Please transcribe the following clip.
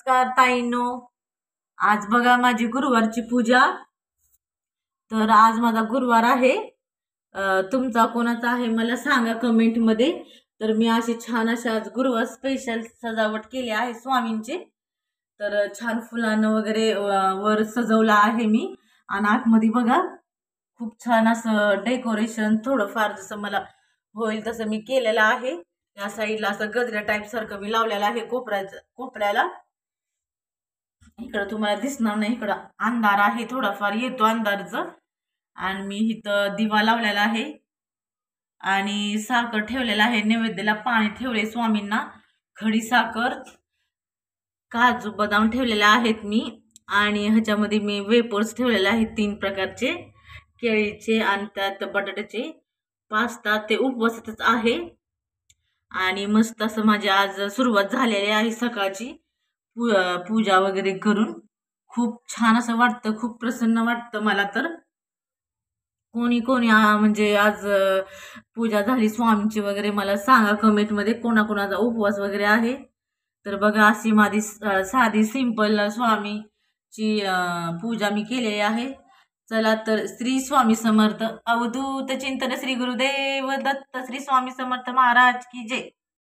नमस्कार ताईंनो. आज बघा माझी गुरुवारची पूजा. तर आज माझा गुरुवार आहे. तुमचा कोणाचा आहे मला सांगा कमेंट मध्ये. तर मी अशी छान अशा आज गुरुवार स्पेशल सजावट केली आहे स्वामींची. तर छान फुलानं वगैरे वर सजवला आहे मी. आणि आतमध्ये बघा खूप छान असं डेकोरेशन थोडंफार जसं मला होईल तसं मी केलेलं आहे. या साईडला असं गजऱ्या टाईप सारखं मी लावलेलं आहे कोपऱ्याला. इकडं तुम्हाला दिसणार नाही, इकडं अंधार आहे, थोडाफार येतो अंधारचं. आणि मी इथं दिवा लावलेला आहे आणि साखर ठेवलेला आहे नैवेद्याला. पाणी ठेवले स्वामींना, खडी साखर, काजू बदाम ठेवलेले आहेत मी. आणि ह्याच्यामध्ये मी वेपर्स ठेवलेले आहेत 3 प्रकारचे, केळीचे आणि त्यात बटाट्याचे. पास्ता ते उपवासातच आहे. आणि मस्त असं माझी आज सुरुवात झालेली आहे सकाळची पूजा वगैरे करून. खूप छान असं वाटतं, खूप प्रसन्न वाटतं मला. तर कोणी कोणी म्हणजे आज पूजा झाली स्वामींची वगैरे मला सांगा कमेंटमध्ये, कोणाकोणाचा उपवास वगैरे आहे. तर बघा अशी माझी साधी सिंपल स्वामीची पूजा मी केलेली आहे. चला तर श्री स्वामी समर्थ. अवधूत चिंतन श्री गुरुदेव दत्त. श्री स्वामी समर्थ महाराज की जय.